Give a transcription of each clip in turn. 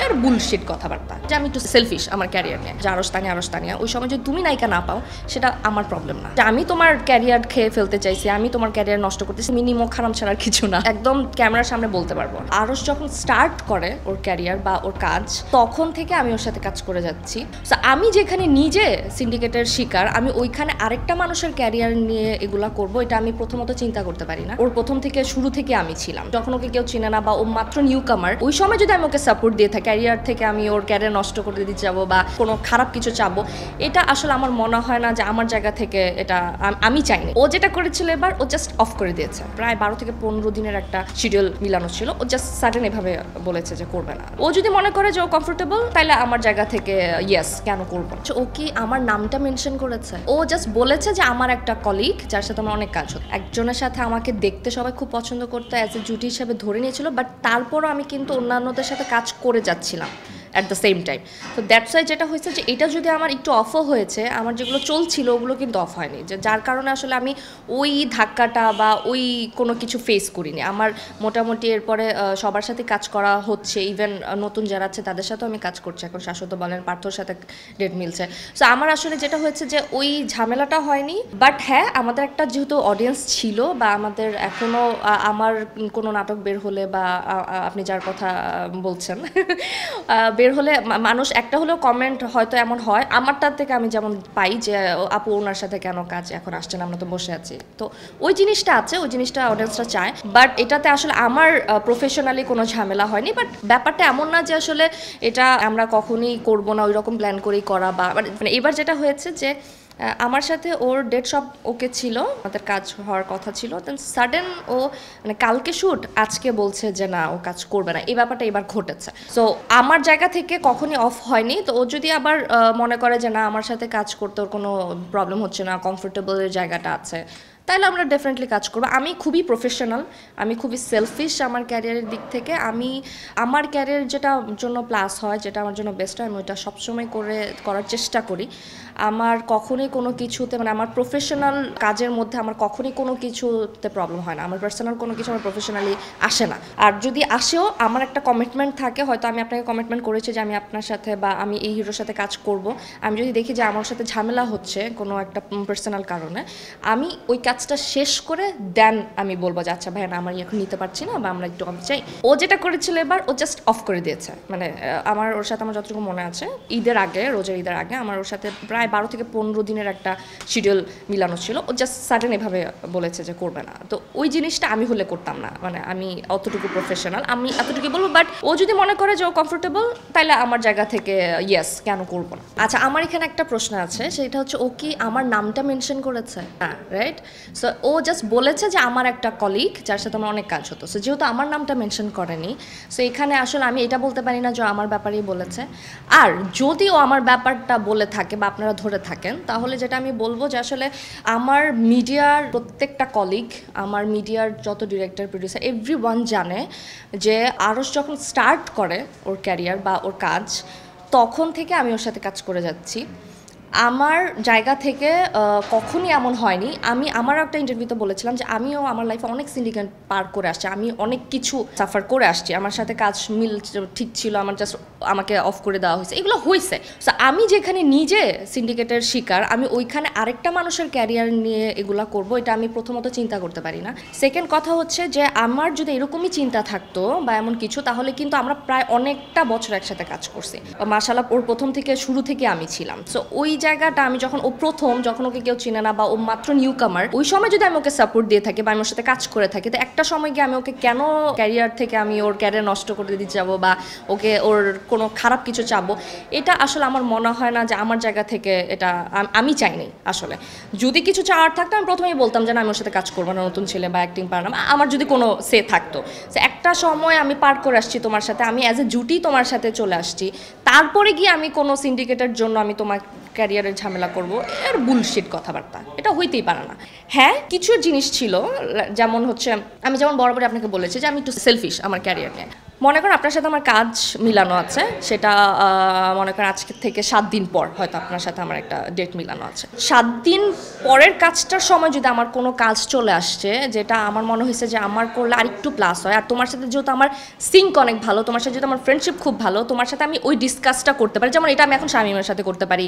এর বুলশিট কথাবার্তা যে আমি একটু সেলফিশ আমার ক্যারিয়ার নিয়ে, যে আরস্তানিয়া ওই সময় যদি তুমি নায়িকা না পাও সেটা আমার প্রবলেম না। যে আমি তোমার ক্যারিয়ার খেয়ে ফেলতে চাইছি, আমি তোমার ক্যারিয়ার নষ্ট করতেছি, মিনিমো খারাপ ছাড়ার কিছু না, একদম ক্যামেরার সামনে বলতে পারবো। আরস যখন স্টার্ট করে ওর ক্যারিয়ার বা ওর কাজ, তখন থেকে আমি ওর সাথে কাজ করে যাচ্ছি। আমি যেখানে নিজে সিন্ডিকেটের শিকার, আমি ওইখানে আরেকটা মানুষের ক্যারিয়ার নিয়ে এগুলা করবো, এটা আমি প্রথমত চিন্তা করতে পারি না। ওর প্রথম থেকে শুরু থেকে আমি ছিলাম, যখন ওকে কেউ চিনে না বা ও মাত্র নিউ কামার, ওই সময় যদি আমি ওকে সাপোর্ট দিয়ে থাকি, ক্যারিয়ার থেকে আমি ওর ক্যারিয়ার নষ্ট করে দিতে যাবো বা কোনো খারাপ কিছু চাবো, এটা আসলে আমার মনে হয় না যে আমার জায়গা থেকে এটা আমি চাইনি। ও যেটা করেছিল এবার, ও জাস্ট অফ করে দিয়েছে। প্রায় 12 থেকে 15 দিনের একটা শিডিউল মিলানো ছিল, ও জাস্ট সাডেন এভাবে বলেছে যে করবে না। ও যদি মনে করে যে ও কমফোর্টেবল, তাহলে আমার জায়গা থেকে ইয়েস, কেন করবো। ও কি আমার নামটা মেনশন করেছে? ও জাস্ট বলেছে যে আমার একটা কলিগ যার সাথে আমার অনেক কাজ হতো, একজনের সাথে আমাকে দেখতে সবাই খুব পছন্দ করতো, অ্যাজ এ জুটি হিসেবে ধরে নিয়েছিল, বাট তারপরও আমি কিন্তু অন্যান্যদের সাথে কাজ করে যাচ্ছিলাম অ্যাট দ্য সেম টাইম। তো দ্যাটস ওয়াই যেটা হয়েছে যে এটা যদি আমার একটু অফও হয়েছে, আমার যেগুলো চলছিল ওগুলো কিন্তু অফ হয়নি, যে যার কারণে আসলে আমি ওই ধাক্কাটা বা ওই কোনো কিছু ফেস করিনি। আমার মোটামুটি এরপরে সবার সাথে কাজ করা হচ্ছে, ইভেন নতুন যারা আছে তাদের সাথেও আমি কাজ করছি এখন, শাশ্বত বলেন, পার্থর সাথে ডেট মিলছে। সো আমার আসলে যেটা হয়েছে যে ওই ঝামেলাটা হয়নি। বাট হ্যাঁ, আমাদের একটা যেহেতু অডিয়েন্স ছিল, বা আমাদের এখনও আমার কোনো নাটক বের হলে বা আপনি যার কথা বলছেন বের হলে মানুষ একটা হলেও কমেন্ট হয়তো এমন হয় আমারটার থেকে, আমি যেমন পাই যে আপু ওনার সাথে কেন কাজ এখন আসছে না, আমরা তো বসে আছি। তো ওই জিনিসটা আছে, ওই জিনিসটা অডিয়েন্সরা চায়। বাট এটাতে আসলে আমার প্রফেশনালি কোনো ঝামেলা হয়নি। বাট ব্যাপারটা এমন না যে আসলে এটা আমরা কখনই করবো না, ওই রকম প্ল্যান করেই করা, বা মানে এবার যেটা হয়েছে যে আমার সাথে ওর ডেট সব ওকে ছিল, আমাদের কাজ হওয়ার কথা ছিল, দেন সাডেন ও মানে কালকে শ্যুট, আজকে বলছে যে না ও কাজ করবে না। এই ব্যাপারটা এবার ঘটেছে। সো আমার জায়গা থেকে কখনই অফ হয়নি। তো ও যদি আবার মনে করে যে না আমার সাথে কাজ করতে ওর কোনো প্রবলেম হচ্ছে না, কমফোর্টেবলের জায়গাটা আছে, তাহলে আমরা ডেফিনেটলি কাজ করবো। আমি খুবই প্রফেশনাল, আমি খুবই সেলফিশ আমার ক্যারিয়ারের দিক থেকে। আমি আমার ক্যারিয়ার যেটা জন্য প্লাস হয়, যেটা আমার জন্য বেস্ট হয়, আমি ওইটা সবসময় করার চেষ্টা করি। আমার কখনোই কোনো কিছুতে, মানে আমার প্রফেশনাল কাজের মধ্যে আমার কখনোই কোনো কিছুতে প্রবলেম হয় না। আমার পার্সোনাল কোনো কিছু আমার প্রফেশনালি আসে না। আর যদি আসেও, আমার একটা কমিটমেন্ট থাকে, হয়তো আমি আপনাকে কমিটমেন্ট করেছি যে আমি আপনার সাথে বা আমি এই হিরোর সাথে কাজ করব। আমি যদি দেখি যে আমার সাথে ঝামেলা হচ্ছে কোনো একটা পার্সোনাল কারণে, আমি ওই কাজটা শেষ করে দেন আমি বলবো যে আচ্ছা ভাই না, আমার এখন নিতে পারছি না, বা আমরা একটু আমি চাই। ও যেটা করেছিল এবার, ও জাস্ট অফ করে দিয়েছে। মানে আমার ওর সাথে আমার যতটুকু মনে আছে, ঈদের আগে, রোজার ঈদের আগে আমার ওর সাথে প্রায় 12 থেকে 15 দিনের একটা শিডিউল মিলানো ছিল, ও জাস্ট সাডেন এভাবে বলেছে যে করবে না। তো ওই জিনিসটা আমি হলে করতাম না, মানে আমি অতটুকু প্রফেশনাল, আমি এতটুকু বলবো। বাট ও যদি মনে করে যে ও কমফোর্টেবল, তাহলে আমার জায়গা থেকে ইয়েস, কেন করবো না। আচ্ছা, আমার এখানে একটা প্রশ্ন আছে, সেটা হচ্ছে ও কি আমার নামটা মেনশন করেছে? হ্যাঁ, রাইট। সো ও জাস্ট বলেছে যে আমার একটা কলিগ যার সাথে আমার অনেক কাজ হতো। সো যেহেতু আমার নামটা মেনশন করেনি, সো এখানে আসলে আমি এটা বলতে পারি না যে আমার ব্যাপারেই বলেছে। আর যদিও আমার ব্যাপারটা বলে থাকে বা আপনারা ধরে থাকেন, তাহলে যেটা আমি বলবো যে আসলে আমার মিডিয়ার প্রত্যেকটা কলিগ, আমার মিডিয়ার যত ডিরেক্টর, প্রডিউসার, এভরিওয়ান জানে যে আরস যখন স্টার্ট করে ওর ক্যারিয়ার বা ওর কাজ, তখন থেকে আমি ওর সাথে কাজ করে যাচ্ছি। আমার জায়গা থেকে কখনই এমন হয়নি। আমি আমার একটা ইন্টারভিউতে বলেছিলাম যে আমিও আমার লাইফে অনেক সিন্ডিকেট পার করে আসছি, আমি অনেক কিছু সাফার করে আসছি, আমার সাথে কাজ মিল ঠিক ছিল, আমার জাস্ট আমাকে অফ করে দেওয়া হয়েছে, এগুলো হয়েছে। সো আমি যেখানে নিজে সিন্ডিকেটের শিকার, আমি ওইখানে আরেকটা মানুষের ক্যারিয়ার নিয়ে এগুলো করব, এটা আমি প্রথমত চিন্তা করতে পারি না। সেকেন্ড কথা হচ্ছে যে আমার যদি এরকমই চিন্তা থাকতো বা এমন কিছু, তাহলে কিন্তু আমরা প্রায় অনেকটা বছর একসাথে কাজ করছি। মাশাআল্লাহ, ওর প্রথম থেকে শুরু থেকে আমি ছিলাম। সো ওই জায়গাটা আমি যখন ওকে কেউ চিনে না বা ও মাত্র নিউ কামার, ওই সময় যদি আমি ওকে সাপোর্ট দিয়ে থাকি বা আমি ওর সাথে কাজ করে থাকি, তো একটা সময় গিয়ে আমি ওকে কেন ক্যারিয়ার থেকে আমি ওর ক্যারিয়ার নষ্ট করে দিতে যাবো বা ওকে ওর কোনো খারাপ কিছু চাবো, এটা আসলে আমার মনে হয় না যে আমার জায়গা থেকে এটা আমি চাইনি। আসলে যদি কিছু চাওয়ার থাকতো, আমি প্রথমেই বলতাম যে না, আমি ওর সাথে কাজ করবো না, নতুন ছেলে বা অ্যাক্টিং পার না, আমার যদি কোনো সে থাকতো। সে একটা সময় আমি পার করে আসছি তোমার সাথে, আমি অ্যাজ এ জুটি তোমার সাথে চলে আসছি, তারপরে গিয়ে আমি কোনো সিন্ডিকেটের জন্য আমি তোমার ক্যারিয়ারের ঝামেলা করব, এর বুলশিট কথাবার্তা, এটা হইতেই পারে না। হ্যাঁ, কিছু জিনিস ছিল, যেমন হচ্ছে আমি যেমন বরাবরই আপনাকে বলেছি যে আমি একটু সেলফিশ আমার ক্যারিয়ার নিয়ে। মনে করেন আপনার সাথে আমার কাজ মিলানো আছে, সেটা মনে করেন আজকে থেকে 7 দিন পর হয়তো আপনার সাথে আমার একটা ডেট মিলানো আছে। 7 দিন পরের কাজটার সময় যদি আমার কোনো কাজ চলে আসছে যেটা আমার মনে হয়েছে যে আমার করলে আরেকটু প্লাস হয়, আর তোমার সাথে যেহেতু আমার সিঙ্ক অনেক ভালো, তোমার সাথে যেহেতু আমার ফ্রেন্ডশিপ খুব ভালো, তোমার সাথে আমি ওই ডিসকাসটা করতে পারি। যেমন এটা আমি এখন শামীমের সাথে করতে পারি,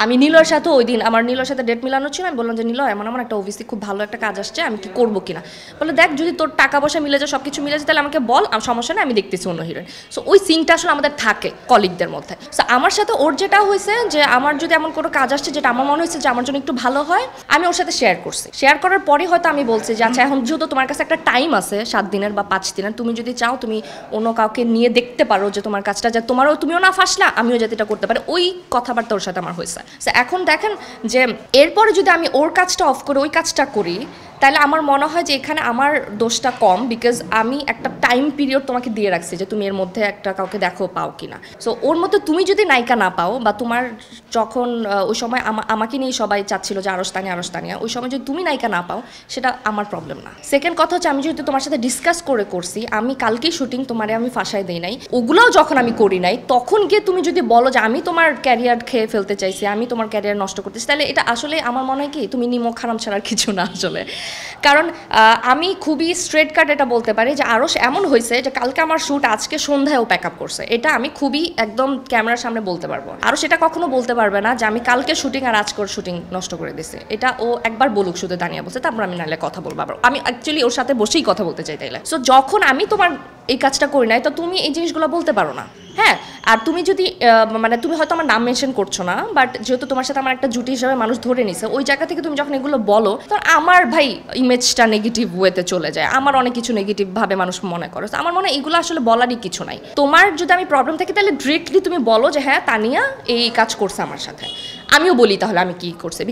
আমি নীলয়ের সাথে ওই দিন আমার নীলয়ের সাথে ডেট মিলানো ছিল, আমি বললাম যে নীলয় এমন আমার একটা ওবিসি খুব ভালো একটা কাজ আসছে, আমি কি করবো কিনা। বলে দেখ যদি তোর টাকা পয়সা মিলে যায়, সব কিছু মিলে যায়, তাহলে আমাকে বল, সমস্যা নেই, আমি দেখতেছি অন্য হিরোইন। সো ওই সিনটা আসলে আমাদের থাকে কলিগদের মধ্যে। সো আমার সাথে ওর যেটা হয়েছে যে আমার যদি এমন কোনো কাজ আসছে যেটা আমার মনে হয়েছে যে আমার জন্য একটু ভালো হয়, আমি ওর সাথে শেয়ার করছি। শেয়ার করার পরে হয়তো আমি বলছি যে আচ্ছা এখন যেহেতু তোমার কাছে একটা টাইম আছে 7 দিনের বা 5 দিনের, তুমি যদি চাও তুমি অন্য কাউকে নিয়ে দেখতে পারো যে তোমার কাজটা যে তুমিও না ফাঁসলা, আমিও যাতে এটা করতে পারি। ওই কথাবার্তা ওর সাথে আমার হয়েছে। সো এখন দেখেন যে এরপরে যদি আমি ওর কাজটা অফ করে ওই কাজটা করি, তাহলে আমার মনে হয় যে এখানে আমার দোষটা কম, বিকজ আমি একটা টাইম পিরিয়ড তোমাকে দিয়ে রাখছি যে তুমি এর মধ্যে একটা কাউকে দেখো পাও কিনা। সো ওর মধ্যে তুমি যদি নায়িকা না পাও, বা তোমার যখন ওই সময় আমাকে নিয়ে সবাই চাচ্ছিল যে আরস্তানিয়া, ওই সময় যদি তুমি নায়িকা না পাও, সেটা আমার প্রবলেম না। সেকেন্ড কথা হচ্ছে আমি যেহেতু তোমার সাথে ডিসকাস করছি, আমি কালকেই শুটিং তোমারে আমি ফাঁসাই দিই নাই, ওগুলোও যখন আমি করি নাই, তখন গিয়ে তুমি যদি বলো যে আমি তোমার ক্যারিয়ার খেয়ে ফেলতে চাইছি, আমি তোমার ক্যারিয়ার নষ্ট করতেছি, তাহলে এটা আসলে আমার মনে হয় কি তুমি নিমক হারাম ছাড়ার কিছু না আসলে। কারণ আমি খুবই স্ট্রেট কাট এটা বলতে পারি যে আরও এমন হয়েছে যে কালকে আমার শ্যুট আজকে সন্ধ্যায়ও প্যাক আপ করছে, এটা আমি খুবই একদম ক্যামেরার সামনে বলতে পারবো। আরও সেটা কখনো বলতে পারবে না যে আমি কালকে শুটিং আর আজকের শুটিং নষ্ট করে দিছি, এটা ও একবার বলুক শুধু দাঁড়িয়ে বসে, তারপর আমি নাহলে কথা বলবো। আবার আমি অ্যাকচুয়ালি ওর সাথে বসেই কথা বলতে চাই তাইলে। সো যখন আমি তোমার এই কাজটা করি নাই, তো তুমি এই জিনিসগুলো বলতে পারো না। হ্যাঁ, আর তুমি যদি মানে তুমি হয়তো আমার নাম মেনশন করছো না, বাট যেহেতু তোমার সাথে আমার একটা জুটি হিসাবে মানুষ ধরে নিছে, ওই জায়গা থেকে তুমি যখন এগুলো বলো, তখন আমার ভাই ইমেজটা নেগেটিভ ওয়েতে চলে যায়, আমার অনেক কিছু নেগেটিভ ভাবে মানুষ মনে করে। আমার মনে হয় এগুলো আসলে বলারই কিছু নাই। তোমার যদি আমি প্রবলেম থাকি তাহলে ডিরেক্টলি তুমি বলো যে হ্যাঁ তানিয়া এই কাজ করছে আমার সাথে, আমিও বলি তাহলে আমি কি করছি।